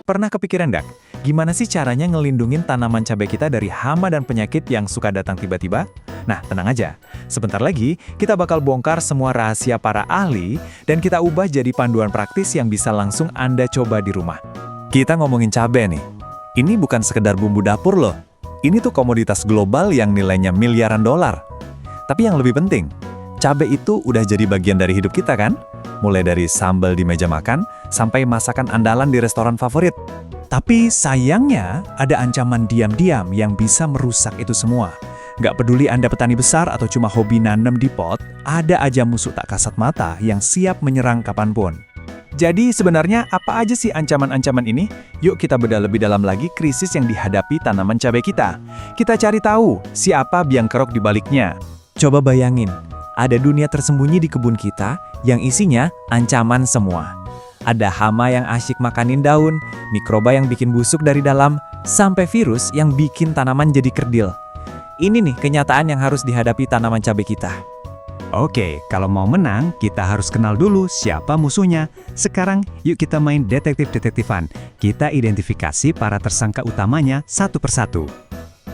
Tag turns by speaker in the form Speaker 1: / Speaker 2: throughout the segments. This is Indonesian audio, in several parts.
Speaker 1: Pernah kepikiran nggak? Gimana sih caranya ngelindungin tanaman cabai kita dari hama dan penyakit yang suka datang tiba-tiba? Nah, tenang aja. Sebentar lagi, kita bakal bongkar semua rahasia para ahli dan kita ubah jadi panduan praktis yang bisa langsung Anda coba di rumah. Kita ngomongin cabai nih. Ini bukan sekedar bumbu dapur loh. Ini tuh komoditas global yang nilainya miliaran dolar. Tapi yang lebih penting, cabai itu udah jadi bagian dari hidup kita kan? Mulai dari sambal di meja makan, sampai masakan andalan di restoran favorit. Tapi sayangnya, ada ancaman diam-diam yang bisa merusak itu semua. Nggak peduli Anda petani besar atau cuma hobi nanam di pot, ada aja musuh tak kasat mata yang siap menyerang kapanpun. Jadi sebenarnya apa aja sih ancaman-ancaman ini? Yuk kita bedah lebih dalam lagi krisis yang dihadapi tanaman cabai kita. Kita cari tahu siapa biang kerok di baliknya. Coba bayangin, ada dunia tersembunyi di kebun kita yang isinya ancaman semua. Ada hama yang asyik makanin daun, mikroba yang bikin busuk dari dalam, sampai virus yang bikin tanaman jadi kerdil. Ini nih kenyataan yang harus dihadapi tanaman cabai kita.
Speaker 2: Oke, kalau mau menang, kita harus kenal dulu siapa musuhnya. Sekarang, yuk kita main detektif-detektifan. Kita identifikasi para tersangka utamanya satu persatu.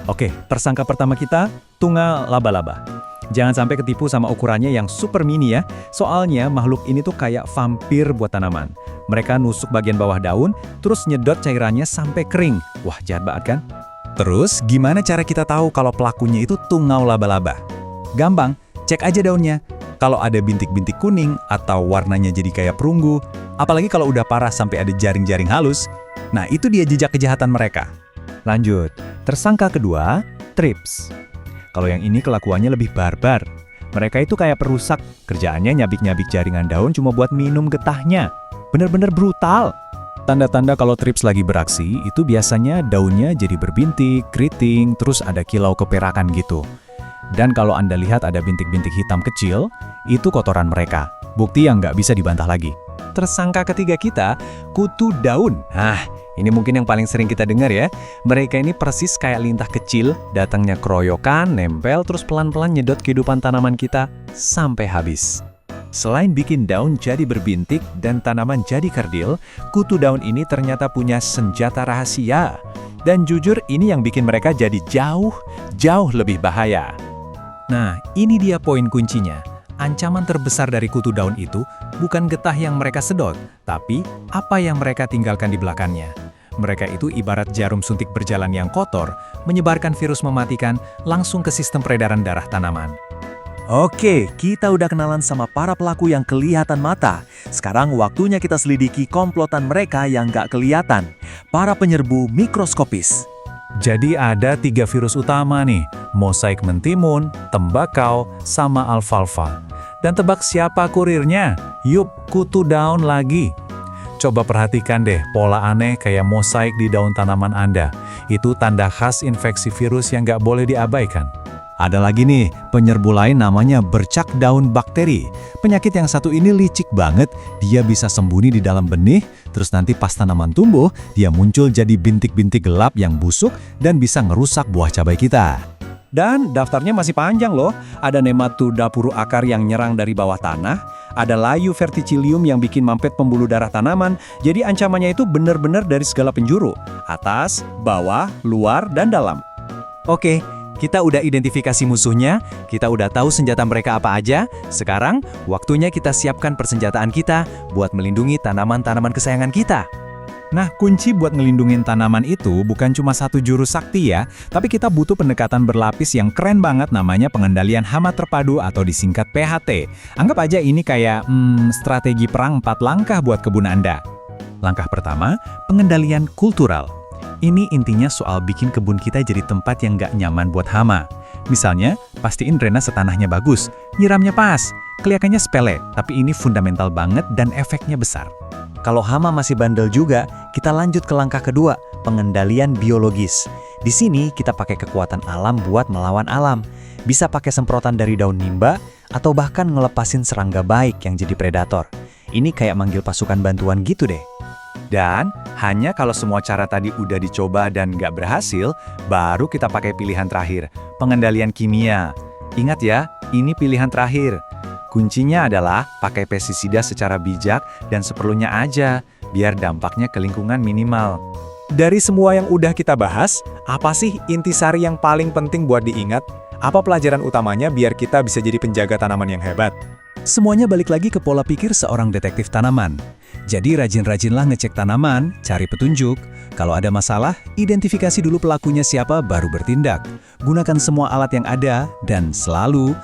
Speaker 1: Oke, tersangka pertama kita, tunggal laba-laba. Jangan sampai ketipu sama ukurannya yang super mini ya. Soalnya makhluk ini tuh kayak vampir buat tanaman. Mereka nusuk bagian bawah daun, terus nyedot cairannya sampai kering. Wah, jahat banget kan? Terus, gimana cara kita tahu kalau pelakunya itu tungau laba-laba? Gampang, cek aja daunnya. Kalau ada bintik-bintik kuning atau warnanya jadi kayak perunggu, apalagi kalau udah parah sampai ada jaring-jaring halus, nah itu dia jejak kejahatan mereka. Lanjut, tersangka kedua, thrips. Kalau yang ini kelakuannya lebih barbar. Mereka itu kayak perusak, kerjaannya nyabik-nyabik jaringan daun cuma buat minum getahnya. Bener-bener brutal. Tanda-tanda kalau thrips lagi beraksi, itu biasanya daunnya jadi berbintik, keriting, terus ada kilau keperakan gitu. Dan kalau Anda lihat ada bintik-bintik hitam kecil, itu kotoran mereka. Bukti yang nggak bisa dibantah lagi. Tersangka ketiga kita, kutu daun. Ini mungkin yang paling sering kita dengar ya. Mereka ini persis kayak lintah kecil, datangnya keroyokan, nempel, terus pelan-pelan nyedot kehidupan tanaman kita sampai habis. Selain bikin daun jadi berbintik dan tanaman jadi kerdil, kutu daun ini ternyata punya senjata rahasia. Dan jujur ini yang bikin mereka jadi jauh lebih bahaya. Nah, ini dia poin kuncinya. Ancaman terbesar dari kutu daun itu bukan getah yang mereka sedot, tapi apa yang mereka tinggalkan di belakangnya. Mereka itu ibarat jarum suntik berjalan yang kotor, menyebarkan virus mematikan langsung ke sistem peredaran darah tanaman. Oke, kita udah kenalan sama para pelaku yang kelihatan mata. Sekarang waktunya kita selidiki komplotan mereka yang nggak kelihatan. Para penyerbu mikroskopis. Jadi ada 3 virus utama nih, mosaik mentimun, tembakau, sama alfalfa. Dan tebak siapa kurirnya? Yup, kutu daun lagi. Coba perhatikan deh pola aneh kayak mosaik di daun tanaman Anda. Itu tanda khas infeksi virus yang nggak boleh diabaikan. Ada lagi nih, penyerbu lain namanya bercak daun bakteri. Penyakit yang satu ini licik banget, dia bisa sembunyi di dalam benih, terus nanti pas tanaman tumbuh, dia muncul jadi bintik-bintik gelap yang busuk dan bisa ngerusak buah cabai kita. Dan daftarnya masih panjang loh, ada nematoda puru akar yang nyerang dari bawah tanah, ada layu verticillium yang bikin mampet pembuluh darah tanaman, jadi ancamannya itu benar-benar dari segala penjuru, atas, bawah, luar, dan dalam. Oke, kita udah identifikasi musuhnya, kita udah tahu senjata mereka apa aja. Sekarang, waktunya kita siapkan persenjataan kita buat melindungi tanaman-tanaman kesayangan kita. Nah, kunci buat ngelindungin tanaman itu bukan cuma satu jurus sakti ya, tapi kita butuh pendekatan berlapis yang keren banget namanya pengendalian hama terpadu atau disingkat PHT. Anggap aja ini kayak strategi perang 4 langkah buat kebun Anda. Langkah pertama, pengendalian kultural. Ini intinya soal bikin kebun kita jadi tempat yang nggak nyaman buat hama. Misalnya, pastiin drainase tanahnya bagus, nyiramnya pas. Kelihatannya sepele, tapi ini fundamental banget dan efeknya besar. Kalau hama masih bandel juga, kita lanjut ke langkah kedua, pengendalian biologis. Di sini kita pakai kekuatan alam buat melawan alam. Bisa pakai semprotan dari daun nimba, atau bahkan ngelepasin serangga baik yang jadi predator. Ini kayak manggil pasukan bantuan gitu deh. Dan hanya kalau semua cara tadi udah dicoba dan nggak berhasil, baru kita pakai pilihan terakhir, pengendalian kimia. Ingat ya, ini pilihan terakhir. Kuncinya adalah pakai pestisida secara bijak dan seperlunya aja. biar dampaknya ke lingkungan minimal.
Speaker 3: Dari semua yang udah kita bahas, apa sih intisari yang paling penting buat diingat? Apa pelajaran utamanya biar kita bisa jadi penjaga tanaman yang hebat?
Speaker 2: Semuanya balik lagi ke pola pikir seorang detektif tanaman. Jadi rajin-rajinlah ngecek tanaman, cari petunjuk. Kalau ada masalah, identifikasi dulu pelakunya siapa, baru bertindak. Gunakan semua alat yang ada, dan selalu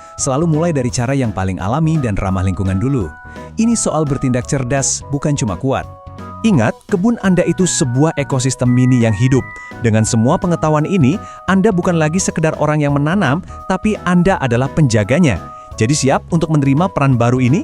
Speaker 2: mulai dari cara yang paling alami dan ramah lingkungan dulu. Ini soal bertindak cerdas, bukan cuma kuat.
Speaker 1: Ingat, kebun Anda itu sebuah ekosistem mini yang hidup. Dengan semua pengetahuan ini, Anda bukan lagi sekedar orang yang menanam, tapi Anda adalah penjaganya. Jadi siap untuk menerima peran baru ini?